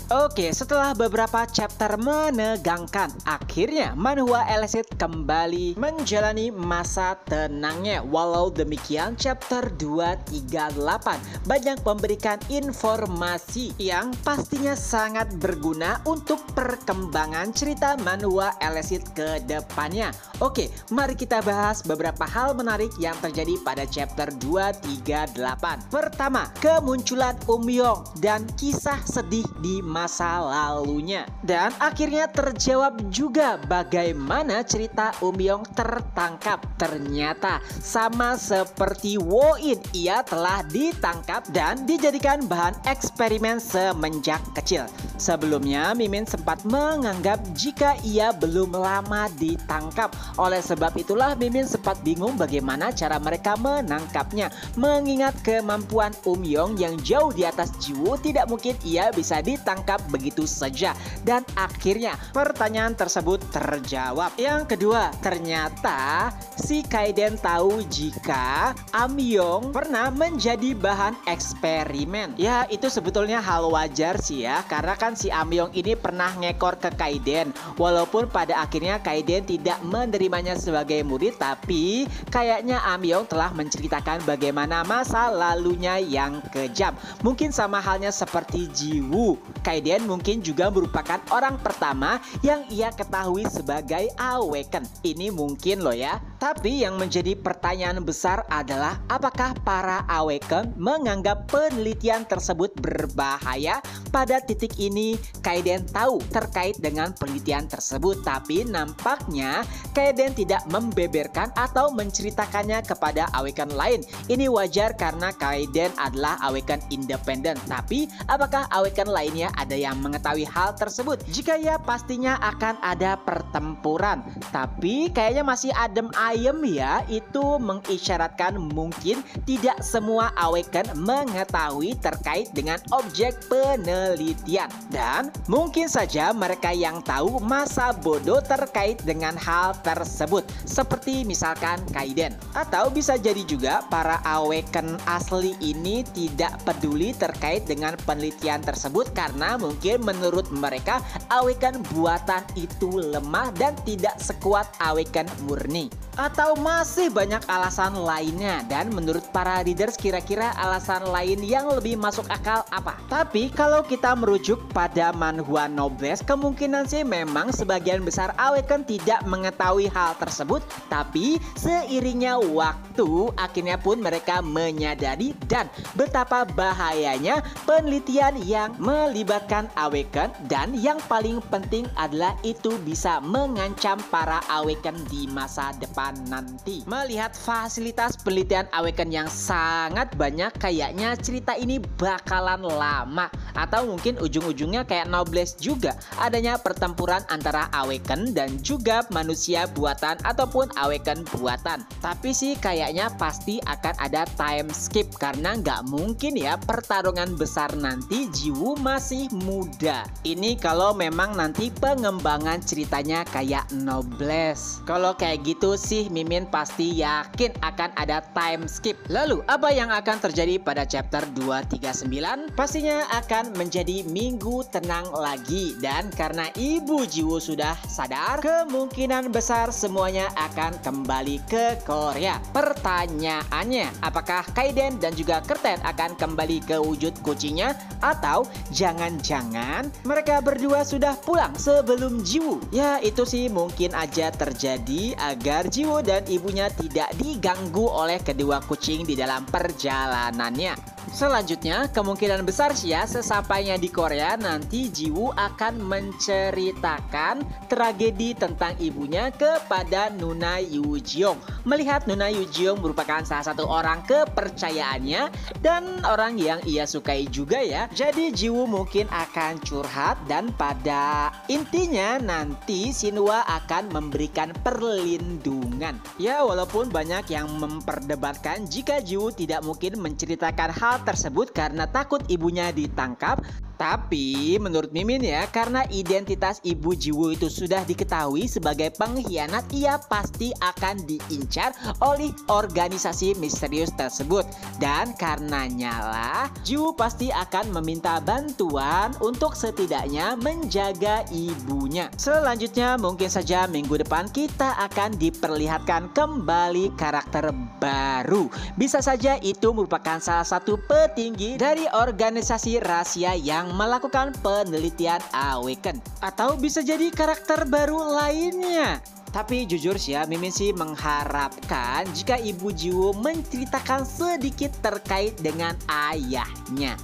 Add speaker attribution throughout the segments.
Speaker 1: Oke, setelah beberapa chapter menegangkan, akhirnya Manhwa Elicit kembali menjalani masa tenangnya. Walau demikian, chapter 238 banyak memberikan informasi yang pastinya sangat berguna untuk perkembangan cerita Manhwa Elicit ke depannya. Oke, mari kita bahas beberapa hal menarik yang terjadi pada chapter 238. Pertama, kemunculan Yong dan kisah sedih di masa lalunya. Dan akhirnya terjawab juga bagaimana cerita Yong tertangkap. Ternyata sama seperti Woin, ia telah ditangkap dan dijadikan bahan eksperimen semenjak kecil. Sebelumnya Mimin sempat menganggap jika ia belum lama ditangkap. Oleh sebab itulah Mimin sempat bingung bagaimana cara mereka menangkapnya. Mengingat kemampuan Yong yang jauh di atas Jiwoo, tidak mungkin ia bisa ditangkap begitu saja. Dan akhirnya pertanyaan tersebut terjawab. Yang kedua, ternyata si Kaiden tahu jika Yong pernah menjadi bahan eksperimen. Ya, itu sebetulnya hal wajar sih ya, karena kan si Yong ini pernah ngekor ke Kaiden. Walaupun pada akhirnya Kaiden tidak menerimanya sebagai murid, tapi kayaknya Yong telah menceritakan bagaimana masa lalunya yang kejam. Mungkin sama halnya seperti Jiwoo, Kaiden mungkin juga merupakan orang pertama yang ia ketahui sebagai Awaken. Ini mungkin loh ya. Tapi yang menjadi pertanyaan besar adalah apakah para Awaken menganggap penelitian tersebut berbahaya? Pada titik ini Kaiden tahu terkait dengan penelitian tersebut, tapi nampaknya Kaiden tidak membeberkan atau menceritakannya kepada Awaken lain. Ini wajar karena Kaiden adalah Awaken independen. Tapi apakah Awaken lainnya ada yang mengetahui hal tersebut? Jika ya, pastinya akan ada pertempuran. Tapi kayaknya masih adem ayem ya. Itu mengisyaratkan mungkin tidak semua Awaken mengetahui terkait dengan objek penelitian. Dan mungkin saja mereka yang tahu masa bodoh terkait dengan hal tersebut, seperti misalkan Kaiden. Atau bisa jadi juga para Awaken asli ini tidak peduli terkait dengan penelitian tersebut karena mungkin menurut mereka Awaken buatan itu lemah dan tidak sekuat Awaken murni. Atau masih banyak alasan lainnya, dan menurut para readers kira-kira alasan lain yang lebih masuk akal apa? Tapi kalau kita merujuk pada Manhwa Noblesse, kemungkinan sih memang sebagian besar Awaken tidak mengetahui hal tersebut. Tapi seiringnya waktu akhirnya pun mereka menyadari dan betapa bahayanya penelitian yang melibatkan Awaken, dan yang paling penting adalah itu bisa mengancam para Awaken di masa depan nanti. Melihat fasilitas penelitian Awaken yang sangat banyak, kayaknya cerita ini bakalan lama. Atau mungkin ujung-ujungnya kayak Noblesse juga, adanya pertempuran antara Awaken dan juga manusia buatan ataupun Awaken buatan. Tapi sih kayaknya pasti akan ada time skip, karena nggak mungkin ya pertarungan besar nanti Jiwoo masih muda. Ini kalau memang nanti pengembangan ceritanya kayak Noblesse. Kalau kayak gitu sih Mimin pasti yakin akan ada time skip. Lalu apa yang akan terjadi pada chapter 239? Pastinya akan menjadi minggu tenang lagi, dan karena ibu Jiwoo sudah sadar, kemungkinan besar semuanya akan kembali ke Korea. Pertanyaannya, apakah Kaiden dan juga Curtain akan kembali ke wujud kucingnya, atau jangan-jangan mereka berdua sudah pulang sebelum Jiwoo? Ya, itu sih mungkin aja terjadi agar Jiwoo dan ibunya tidak diganggu oleh kedua kucing di dalam perjalanannya. Selanjutnya, kemungkinan besar sih ya sesampainya di Korea nanti Jiwoo akan menceritakan tragedi tentang ibunya kepada Nuna Yujeong. Melihat Nuna Yujeong merupakan salah satu orang kepercayaannya dan orang yang ia sukai juga ya. Jadi Jiwoo mungkin akan curhat, dan pada intinya nanti Shinhwa akan memberikan perlindungan. Ya, walaupun banyak yang memperdebatkan jika Jiwoo tidak mungkin menceritakan hal tersebut karena takut ibunya ditangkap, Tapi menurut Mimin ya, karena identitas Ibu Jiwoo itu sudah diketahui sebagai pengkhianat, ia pasti akan diincar oleh organisasi misterius tersebut. Dan karenanya lah, Jiwoo pasti akan meminta bantuan untuk setidaknya menjaga ibunya. Selanjutnya mungkin saja minggu depan kita akan diperlihatkan kembali karakter baru. Bisa saja itu merupakan salah satu petinggi dari organisasi rahasia yang melakukan penelitian Awaken, atau bisa jadi karakter baru lainnya. Tapi jujur sih ya, Mimin sih mengharapkan jika Ibu Jiwoo menceritakan sedikit terkait dengan ayahnya.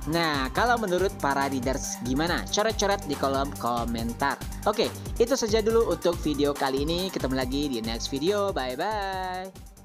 Speaker 1: Nah, kalau menurut para readers gimana? Coret-coret di kolom komentar. Oke, itu saja dulu untuk video kali ini. Ketemu lagi di next video. Bye-bye.